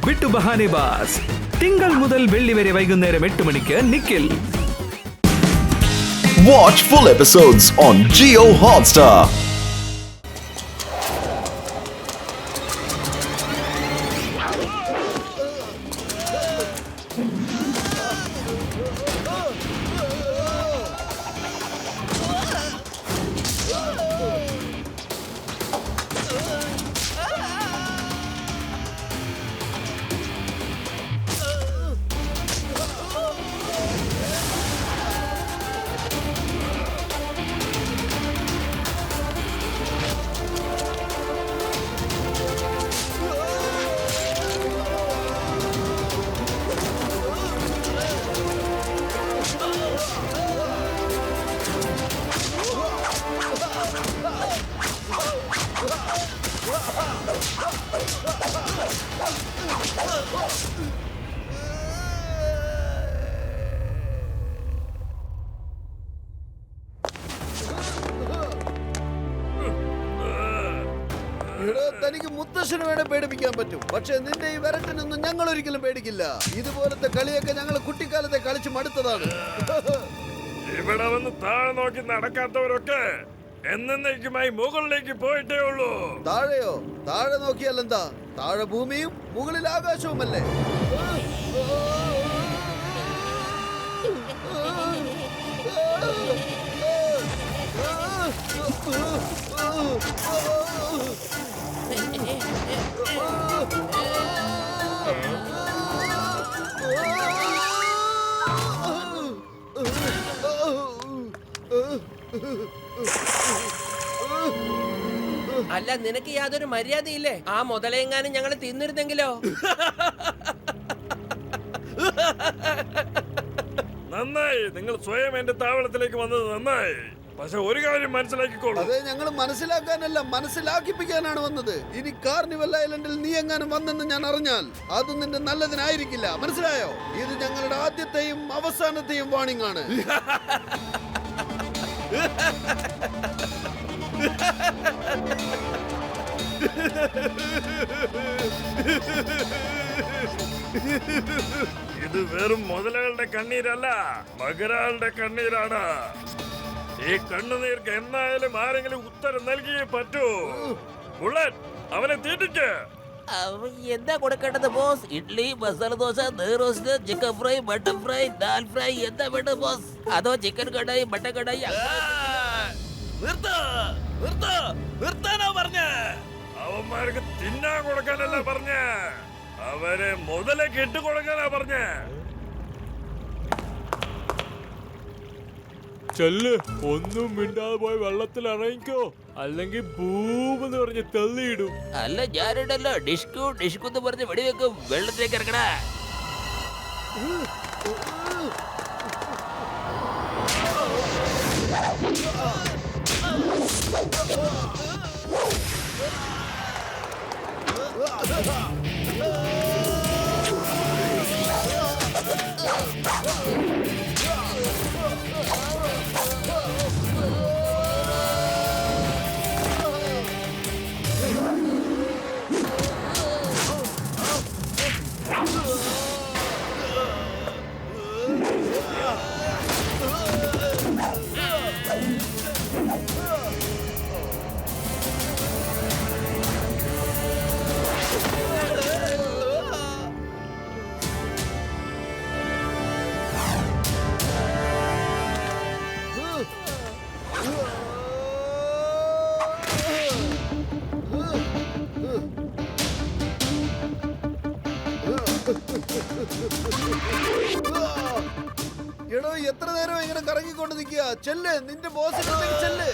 വിട്ടു ബഹാനെ ബാസ്. തിങ്കൾ മുതൽ വെള്ളി വരെ വൈകുന്നേരം 8 മണിക്ക് Nikhil. Watch full episodes on Jio Hotstar. തനിക്ക് മുത്തശ്ശന് വേണേ പേടിപ്പിക്കാൻ പറ്റും, പക്ഷെ നിന്റെ ഈ വരട്ടിനൊന്നും ഞങ്ങൾ ഒരിക്കലും പേടിക്കില്ല. ഇതുപോലത്തെ കളിയൊക്കെ ഞങ്ങൾ കുട്ടിക്കാലത്തെ കളിച്ച് മടുത്തതാണ്. ഇവിടെ വന്ന് താഴെ നോക്കി നടക്കാത്തവരൊക്കെ എന്നേക്കുമായി മുകളിലേക്ക് പോയിട്ടേ ഉള്ളൂ. താഴെയോ? താഴെ നോക്കിയാലെന്താ? താഴെ ഭൂമിയും മുകളിൽ ആകാശവുമല്ലേ? അല്ല, നിനക്ക് യാതൊരു മര്യാദയില്ലേ? ആ മുതലെങ്ങാനും ഞങ്ങൾ തിന്നിരുന്നെങ്കിലോ? നന്നായി, നിങ്ങൾ സ്വയം എന്റെ താവളത്തിലേക്ക് വന്നത് നന്നായി. പക്ഷെ ഒരു കാര്യം മനസ്സിലാക്കിക്കോളൂ. അതെ, ഞങ്ങൾ മനസ്സിലാക്കാനല്ല, മനസ്സിലാക്കിപ്പിക്കാനാണ് വന്നത്. ഇനി കാർണിവൽ ഐലൻഡിൽ നീ എങ്ങാനും വന്നെന്ന് ഞാൻ അറിഞ്ഞാൽ അത് നിന്റെ നല്ലതിനായിരിക്കില്ല, മനസ്സിലായോ? ഇത് ഞങ്ങളുടെ ആദ്യത്തെയും അവസാനത്തെയും വാണിംഗ് ആണ്. ഇത് വെറും മുതലകളുടെ കണ്ണീരല്ല, മകരാളുടെ കണ്ണീരാണ്. ഈ കണ്ണുനീർക്ക് എന്നായാലും ആരെങ്കിലും ഉത്തരം നൽകിയേ പറ്റൂ. ബുള്ളറ്റ്, അവനെ തീറ്റിക്ക്. എന്താ കൊടുക്കേണ്ടത് ബോസ്? ഇഡ്ലി, മസാല ദോശ, നെയ്റോസ്റ്റ്, chicken fry, mutton fry, dal fry, എന്താ വേണ്ടത് ബോസ്? അതോ ചിക്കൻ കടായി, മട്ടൻ കടായി? നിർത്താനോ പറഞ്ഞ? അവന്മാർക്ക് തിന്നാൻ കൊടുക്കാനല്ല പറഞ്ഞ, അവരെ മുതലെ കെട്ടുകൊടുക്കാനാ പറഞ്ഞ. ചെല്ല്, ഒന്നും മിണ്ടാതെ പോയി വെള്ളത്തിൽ ഇറങ്ങിക്കോ, അല്ലെങ്കിൽ ഭൂമെന്ന് പറഞ്ഞ് തള്ളിയിടും. അല്ല, ഞാനുണ്ടല്ലോ ഡിഷ്കു എന്ന് പറഞ്ഞ് വെടിവെക്കും. വെള്ളത്തിലേക്ക് ഇറങ്ങണ. എടോ, എത്ര നേരം ഇങ്ങനെ കറങ്ങിക്കൊണ്ട് നിൽക്കുക? ചെല്ല്, നിന്റെ ബോസിന്റെ ചെല്ല്.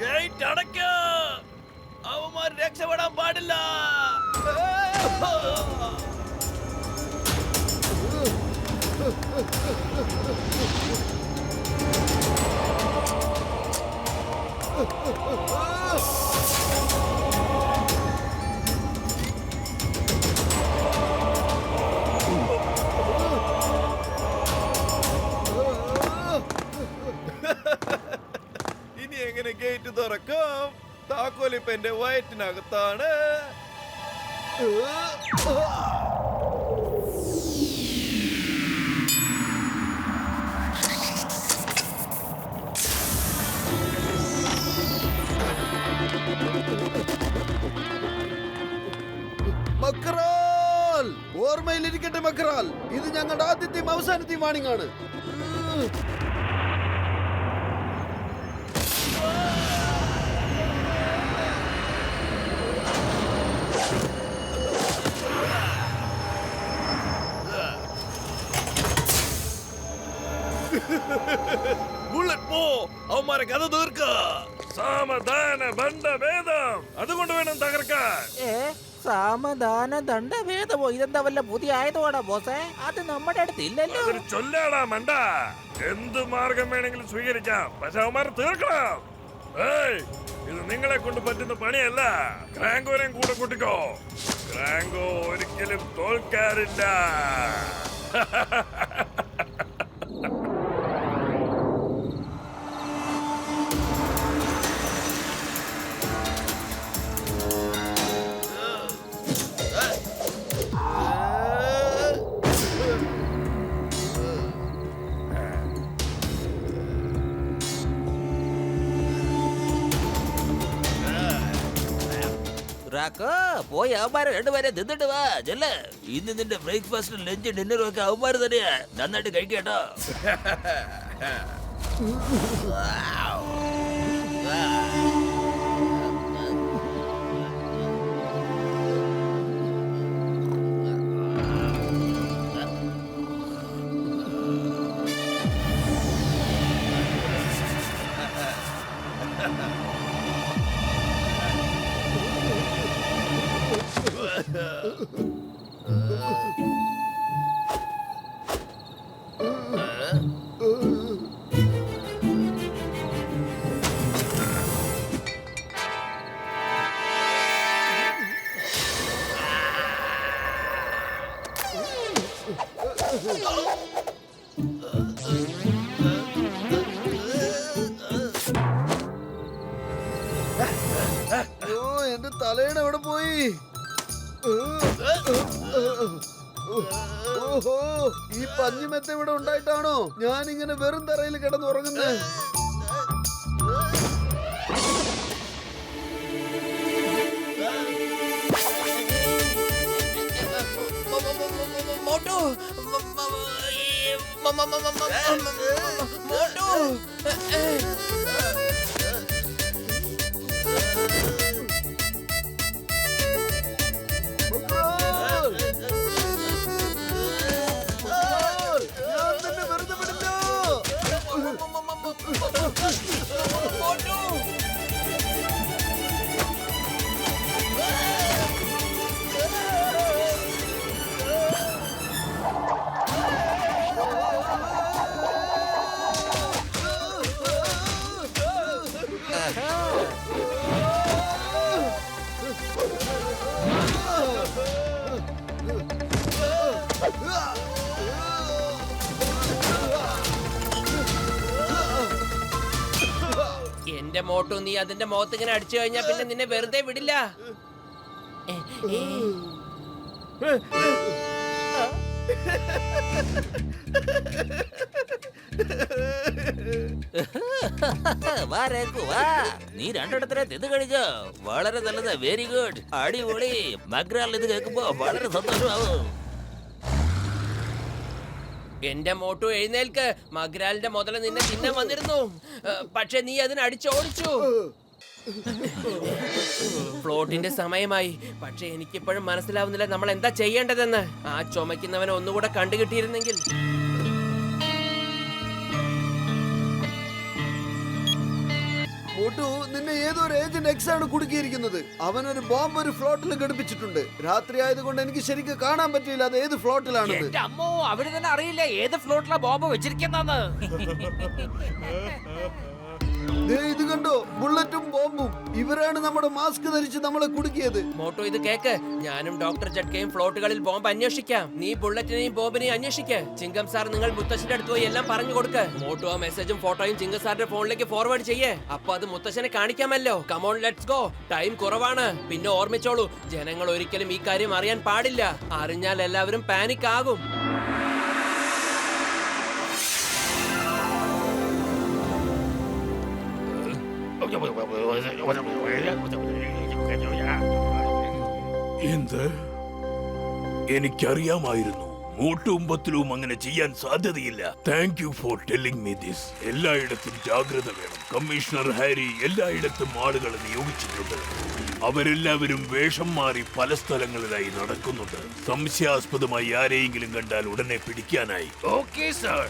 ഗേറ്റ് അടയ്ക്ക, അവന്മാർ രക്ഷപ്പെടാൻ പാടില്ല. തുറക്കാം. താക്കോലിപ്പ് എന്റെ വയറ്റിനകത്താണ്. മക്രാൽ, ഓർമ്മയിലിരിക്കട്ടെ മക്രാൽ, ഇത് ഞങ്ങളുടെ ആദ്യത്തെയും അവസാനത്തെയും വാണിംഗ് ആണ്. ബുള്ളറ്റ് പോ, അവന്മാരെ കഥ തീർക്ക. സാമധാന ബന്ധഭേദം അതുകൊണ്ട് വേണം തകർക്കാൻ. സാമധാന ദണ്ഡഭേദമോ? ഇതെന്താ വല്ല പുതിയ ആയതുകൊണ്ടാ ബോസേ? അത് നമ്മുടെ അടുത്ത് ഇല്ലല്ലോ. അതൊരു ചൊല്ലാടാ മണ്ട. എന്ത് മാർഗം വേണമെങ്കിലും സ്വീകരിക്കാം, പക്ഷെ അവന്മാർ തീർക്കണം. ഏയ്, ഇത് നിങ്ങളെ കൊണ്ട് പറ്റുന്ന പണിയല്ല. ക്രാങ്കോനെയും കൂടെ കൂട്ടിക്കോ. ക്രാങ്കോ ഒരിക്കലും തോൽക്കാറില്ല. പോയി അവന്മാരെ രണ്ടുപേരെ തിന്നിട്ട് വാ. ചെല്ല, ഇന്ന് നിന്റെ ബ്രേക്ക്ഫാസ്റ്റും ലഞ്ചും ഡിന്നറും ഒക്കെ അവന്മാര് തന്നെയാ. നന്നായിട്ട് കഴിക്കട്ടോ. എന്റെ തലയുടെ എവിടെ പോയി? ഓഹോ, ഈ പഞ്ഞിമെത്ത ഇവിടെ ഉണ്ടായിട്ടാണോ ഞാൻ ഇങ്ങനെ വെറും തറയിൽ കിടന്നുറങ്ങുന്നത്? മോട്ടു, മോട്ടു, ഞാൻ തന്നെ വെറുതെ വിടില്ലോ. എന്റെ മോട്ടു, നീ അതിന്റെ മുഖത്ത് ഇങ്ങനെ അടിച്ചു കഴിഞ്ഞാ പിന്നെ നിന്നെ വെറുതെ വിടില്ല. നീ രണ്ടിടത്തിനെ തിന്ന് കഴിച്ചോ? വളരെ നല്ലത്, വെരി ഗുഡ്, അടിപൊളി. മഗ്രാൽ ഇത് കേൾക്കുമ്പോ വളരെ സന്തോഷമാവും. എന്റെ മോട്ടു എഴുന്നേൽക്ക്. മഗ്രാലിന്റെ മുതല നിന്നെ തിന്നാൻ വന്നിരുന്നു, പക്ഷെ നീ അതിന് അടിച്ചോടിച്ചു. ഫ്ലോട്ടിന്റെ സമയമായി, പക്ഷെ എനിക്കിപ്പോഴും മനസ്സിലാവുന്നില്ല നമ്മൾ എന്താ ചെയ്യേണ്ടതെന്ന്. ആ ചുമക്കുന്നവനെ ഒന്നുകൂടെ കണ്ടുകിട്ടിയിരുന്നെങ്കിൽ. മോട്ടു, നിന്നെ ഏതോ ഒരു ഏജന്റ് എക്സ് ആണ് കുടുക്കിയിരിക്കുന്നത്. അവനൊരു ബോംബ് ഒരു ഫ്ലോട്ടിൽ ഘടിപ്പിച്ചിട്ടുണ്ട്. രാത്രി ആയതുകൊണ്ട് എനിക്ക് ശരിക്കും കാണാൻ പറ്റിയില്ല അത് ഏത് ഫ്ലോട്ടിലാണെന്ന്. അമ്മോ, അവര് തന്നെ അറിയില്ല ഏത് ഫ്ലോട്ടിലാ ബോംബ് വെച്ചിരിക്കുന്നെന്ന്. ദേ ഇത് കണ്ടോ, ബുള്ളറ്റും ബോംബും. ഇവരാണ് നമ്മുടെ മാസ്ക് ധരിച്ച് നമ്മളെ കുടുക്കിയത്. മോട്ടോ ഇത് കേക്ക്. ഞാനും ഡോക്ടർ ജഡ്കയും ഫ്ലോട്ടുകളിൽ ബോംബ് അന്വേഷിക്കാം. നീ ബുള്ളറ്റിനെയും ബോംബിനെയും അന്വേഷിക്ക്. ചിങ്കം സാർ നിങ്ങൾ മുത്തശ്ശന്റെ അടുത്ത് പോയി എല്ലാം പറഞ്ഞു കൊടുക്ക്. മോട്ടോ ആ മെസ്സേജും ഫോട്ടോയും ചിങ്കം സാറിന്റെ ഫോണിലേക്ക് ഫോർവേഡ് ചെയ്യേ. അപ്പൊ അത് മുത്തശ്ശനെ കാണിക്കാമല്ലോ. Come on let's go. ടൈം കുറവാണ്. പിന്നെ ഓർമ്മിച്ചോളൂ, ജനങ്ങൾ ഒരിക്കലും ഈ കാര്യം അറിയാൻ പാടില്ല. അറിഞ്ഞാൽ എല്ലാവരും പാനിക് ആകും. എന്ത്? എനിക്കറിയാമായിരുന്നു. മോട്ടും പത്തിലും അങ്ങനെ ചെയ്യാൻ സാധ്യതയില്ല. Thank you for telling me this. എല്ലായിടത്തും ജാഗ്രത വേണം. കമ്മീഷണർ ഹാരി എല്ലായിടത്തും ആളുകളെ നിയോഗിച്ചിട്ടുണ്ട്. അവരെല്ലാവരും വേഷം മാറി പല സ്ഥലങ്ങളിലായി നടക്കുന്നുണ്ട്. സംശയാസ്പദമായി ആരെയെങ്കിലും കണ്ടാൽ ഉടനെ പിടിക്കാനായി. Okay sir.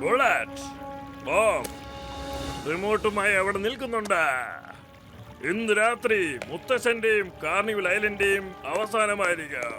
ബുള്ളറ്റ് ബോംബ് റിമോട്ടുമായി അവിടെ നിൽക്കുന്നുണ്ട്. ഇന്ന് രാത്രി മുത്തശ്ശന്റെയും കാർണിവൽ ഐലൻഡിന്റെയും അവസാനമായിരിക്കാം.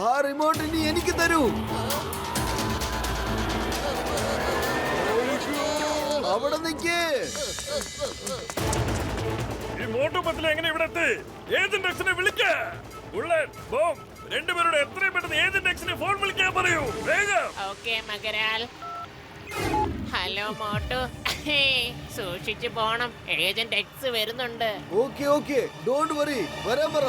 ആ റിമോട്ട് ഇനി എനിക്ക് തരൂ. അവിടെ നിൽക്കേ. ഈ മോട്ടു പത്തിൽ എങ്ങനെ ഇവിടെ എത്തി? ഏജന്റ് എക്സിനെ വിളിക്ക. ബുള്ളറ്റ് ബോംബ് രണ്ടുപേരുടെ എത്രയും പെട്ടെന്ന് ഏജന്റ് എക്സിനെ ഫോൺ വിളിക്കാൻ പറയൂ. വേഗം. ഓക്കേ മകരാൽ. ഹലോ മോട്ടു. സൂക്ഷിച്ചു പോണം. ഏജന്റ് എക്സ് വരുന്നുണ്ട്. Okay okay, don't worry. വരാൻ പറ.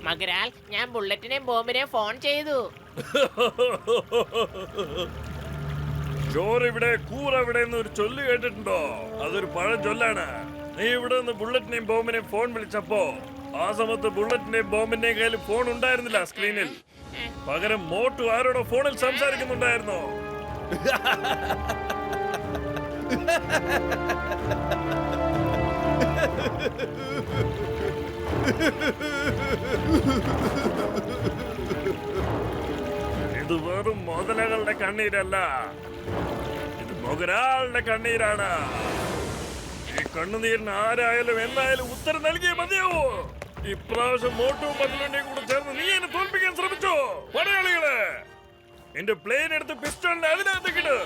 മകരാൽ, ഞാൻ ബുള്ളറ്റിനെയും ബോംബിനെയും ഫോൺ ചെയ്തു. ചോറിവിടെ കൂറവിടെ എന്നൊരു ചൊല്ല് കേട്ടിട്ടുണ്ടോ? അതൊരു പഴം ചൊല്ലാണ്. നീ ഇവിടെ നിന്ന് ബുള്ളറ്റിനെയും ബോംബിനെയും ഫോൺ വിളിച്ചപ്പോ ആ സമയത്ത് ബുള്ളറ്റിന്റെയും ബോംബിന്റെയും കയ്യിൽ ഫോൺ ഉണ്ടായിരുന്നില്ല സ്ക്രീനിൽ. പകരം മോട്ടു ആരോടോ ഫോണിൽ സംസാരിക്കുന്നുണ്ടായിരുന്നോ? ഇത് വെറും മുതലകളുടെ കണ്ണീരല്ല, ഇത് മൊഗരാളുടെ കണ്ണീരാണ്. ഈ കണ്ണുനീരിന് ആരായാലും എന്നായാലും ഉത്തരം നൽകിയേ മതിയാവൂ. ഇപ്രാവശ്യം മോട്ടും പതിലുണ്ടെയും കൂടെ ചേർന്ന് നീ എന്നെ തോൽപ്പിക്കാൻ ശ്രമിച്ചോ? പടയാളികളെ, എന്റെ പ്ലെയിൻ എടുത്ത് പിസ്റ്റോളിനെ അതിനകത്തേക്കിട്ട്.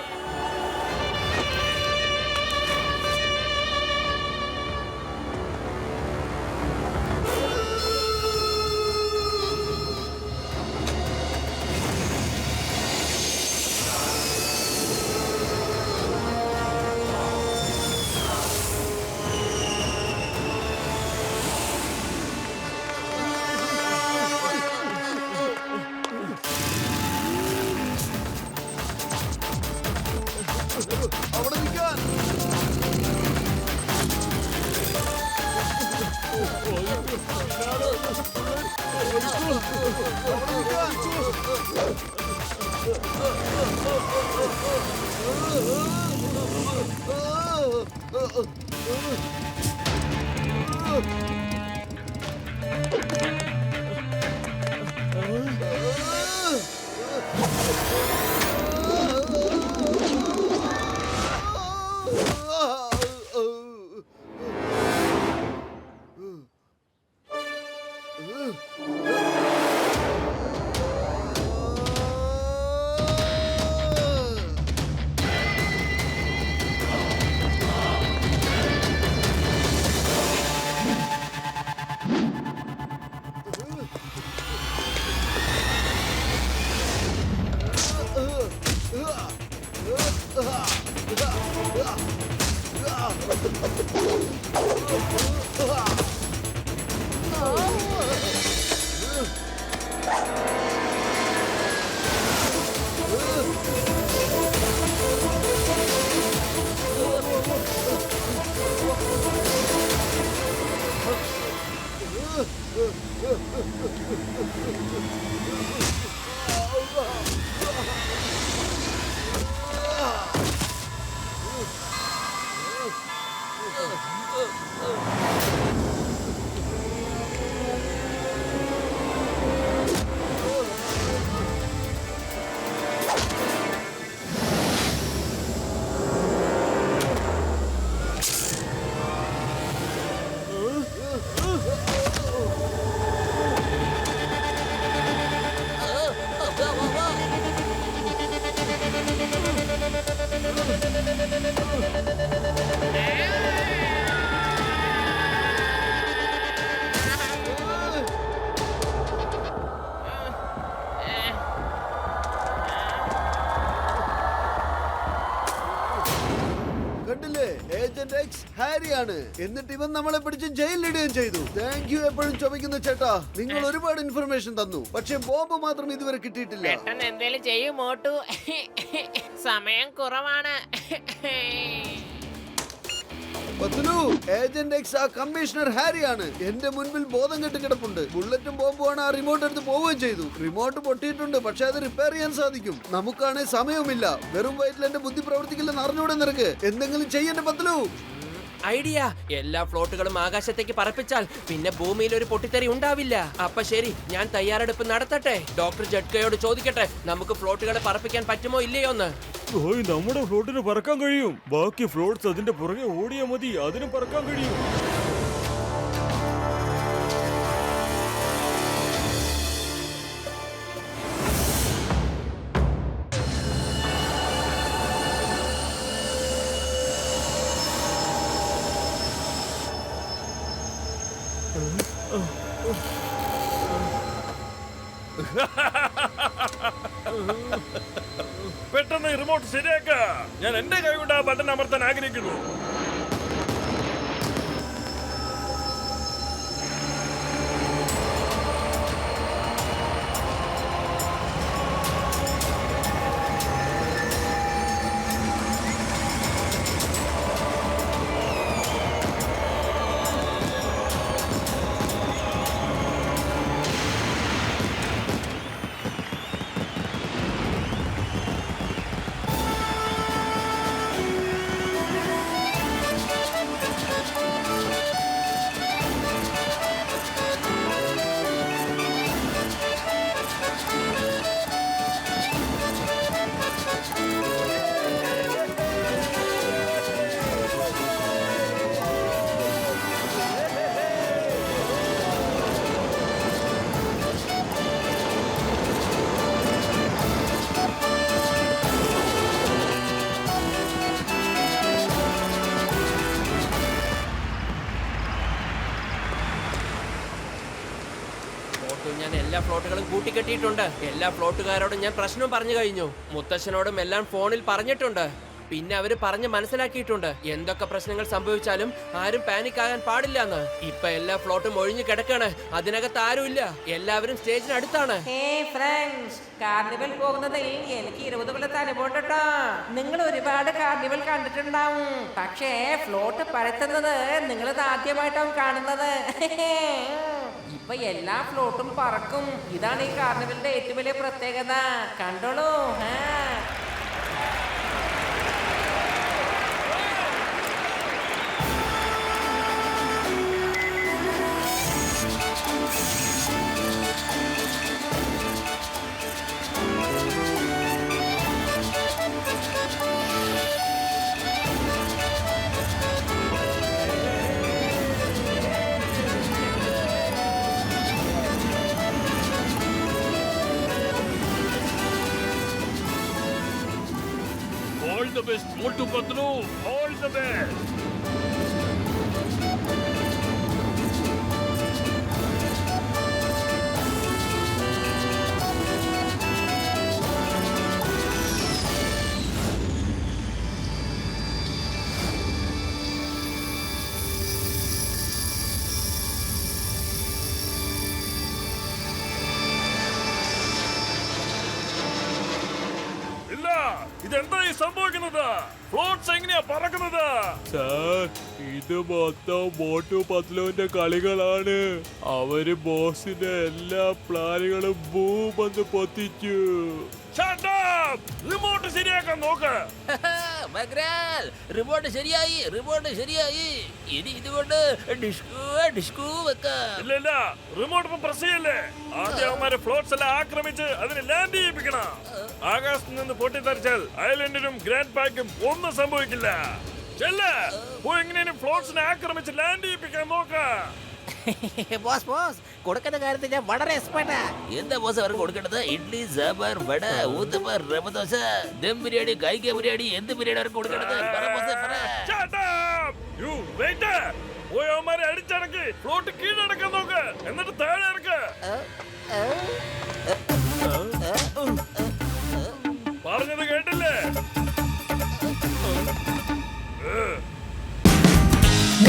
അവിടെ നിൽക്കാൻ. കണ്ടില്ലേ, ഏജന്റ് എക്സ് ഹാരിയാണ്. എന്നിട്ട് ഇവൻ നമ്മളെ പിടിച്ച് ജയിലിടുകയും ചെയ്തു. താങ്ക് യു എപ്പോഴും ചുമക്കുന്ന ചേട്ടാ. നിങ്ങൾ ഒരുപാട് ഇൻഫർമേഷൻ തന്നു, പക്ഷെ ബോംബ് മാത്രം ഇതുവരെ കിട്ടിയിട്ടില്ല. പെട്ടെന്ന് എന്തേലും ചെയ്യൂ മോട്ടു. സമയം കുറവാണ്. പത്ലു, ഏജന്റ് എക്സ് ആ കമ്മീഷണർ ഹാരിയാണ്. എന്റെ മുൻപിൽ ബോധം കെട്ട് കിടപ്പുണ്ട്. ബുള്ളറ്റും ബോംബുമാണ് ആ റിമോട്ട് എടുത്ത് പോവുകയും ചെയ്തു. റിമോട്ട് പൊട്ടിയിട്ടുണ്ട്, പക്ഷെ അത് റിപ്പയർ ചെയ്യാൻ സാധിക്കും. നമുക്കാണെ സമയവുമില്ല. വെറും വയറ്റിൽ എന്റെ ബുദ്ധി പ്രവർത്തിക്കില്ലെന്ന് അറിഞ്ഞൂടെ നിനക്ക്? എന്തെങ്കിലും ചെയ്യണ്ടേ പത്ലു? ഐഡിയ. എല്ലാ ഫ്ലോട്ടുകളും ആകാശത്തേക്ക് പറപ്പിച്ചാൽ പിന്നെ ഭൂമിയിൽ ഒരു പൊട്ടിത്തെറി ഉണ്ടാവില്ല. അപ്പൊ ശരി, ഞാൻ തയ്യാറെടുപ്പ് നടത്തട്ടെ. ഡോക്ടർ ജഡ്കയോട് ചോദിക്കട്ടെ, നമുക്ക് ഫ്ലോട്ടുകളെ പറപ്പിക്കാൻ പറ്റുമോ ഇല്ലയോ എന്ന്. ഓയ്, നമ്മുടെ ഫ്ലോട്ടിന് പറക്കാൻ കഴിയും. ബാക്കി ഫ്ലോട്ട്സ് അതിന്റെ പുറകെ ഓടിയാ മതി, അതിനും പറക്കാൻ കഴിയും. പെട്ടെന്ന് റിമോട്ട് ശരിയാക്ക. ഞാൻ എന്റെ കൈ കൊണ്ട് ആ ബട്ടൺ അമർത്താൻ ആഗ്രഹിക്കുന്നു. ഞാൻ എല്ലാ ഫ്ലോട്ടുകളും കൂട്ടിക്കെട്ടിയിട്ടുണ്ട്. എല്ലാ ഫ്ലോട്ടുകാരോടും ഞാൻ പ്രശ്നം പറഞ്ഞു കഴിഞ്ഞു. മുത്തശ്ശനോടും എല്ലാം ഫോണിൽ പറഞ്ഞിട്ടുണ്ട്. പിന്നെ അവര് പറഞ്ഞ് മനസ്സിലാക്കിയിട്ടുണ്ട് എന്തൊക്കെ പ്രശ്നങ്ങൾ സംഭവിച്ചാലും ആരും പാനിക് ആകാൻ പാടില്ല എന്ന്. ഇപ്പൊ എല്ലാ ഫ്ലോട്ടും ഒഴിഞ്ഞു കിടക്കാണ്. അതിനകത്ത് ആരുമില്ല. എല്ലാവരും സ്റ്റേജിന് അടുത്താണ്. കാർണിവൽ പോകുന്നതിൽ എനിക്ക് 20 കൊല്ലത്തെ അനുഭവം കേട്ടോ. നിങ്ങൾ ഒരുപാട് കാർണിവൽ കണ്ടിട്ടുണ്ടാവും, പക്ഷേ ഫ്ലോട്ട് പരത്തുന്നത് നിങ്ങളിത് ആദ്യമായിട്ടാവും കാണുന്നത്. ഇപ്പൊ എല്ലാ ഫ്ലോട്ടും പറക്കും. ഇതാണ് ഈ കാർണിവലിന്റെ ഏറ്റവും വലിയ പ്രത്യേകത. കണ്ടോളൂ. All the best, Motu Patlu. All the best. ഇതെന്തായി സംഭവിക്കുന്നത്? ഫ്ലോട്ട്സ് എങ്ങനെയാ പറക്കുന്നത്? സാർ, ഇത് മൊത്തം മോട്ടു പത്ലുവിന്റെ കളികളാണ്. അവര് ബോസിന്റെ എല്ലാ പ്ലാനുകളും ബൂമെന്ന് പൊത്തിച്ചു. റിമോട്ട് ശരിയാക്കാൻ നോക്ക്. മഗ്രാൽ, റിമോട്ട് ശരിയായി. ഇനി ഇതുകൊണ്ട് ഡിസ്കൂ വെക്കാം. ഇല്ല, റിമോട്ട് ഇപ്പൊ പ്രസ് ചെയ്യല്ലേ. ആദ്യം അവന്മാരെ ഫ്ലോട്ട്സ് എല്ലാം ആക്രമിച്ച് അതിനെ ലാൻഡ് ചെയ്യിപ്പിക്കണം. ആകാശത്ത് നിന്ന് പൊട്ടിത്തെറിച്ചാൽ ഐലൻഡിനും ഗ്രാൻഡ് പാക്കും ഒന്നും സംഭവിക്കില്ല. പോയി എങ്ങനെയും ഫ്ലോട്ട്സിനെ ആക്രമിച്ച് ലാൻഡ് ചെയ്യിപ്പിക്കാൻ നോക്ക. ബോസ് കൊടുക്കുന്ന കാര്യത്തിൽ ഞാൻ വളരെ എക്സ്പെർട്ടാ. എന്താ ബോസ് അവർക്ക് കൊടുക്കേണ്ടത്? ഇഡ്ലി, സാമ്പാർ, വട, ഊത്തപ്പ, റവ ദോശ, ദം ബിരിയാണി, കായ്ക്ക ബിരിയാണി, എന്ത് ബിരിയാണി അവർക്ക് കൊടുക്കേണ്ടത്? പറ ബോസേ, പറ. പോയി അവന്മാരെ അടിച്ചടക്കി ഫ്ലോട്ട് കീഴടക്കാൻ നോക്ക്. എന്നിട്ട് താഴെ ഇറക്ക്. പറഞ്ഞത് കേട്ടില്ലേ?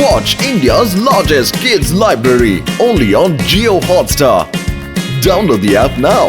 Watch India's largest kids library only on Jio Hotstar. Download the app now.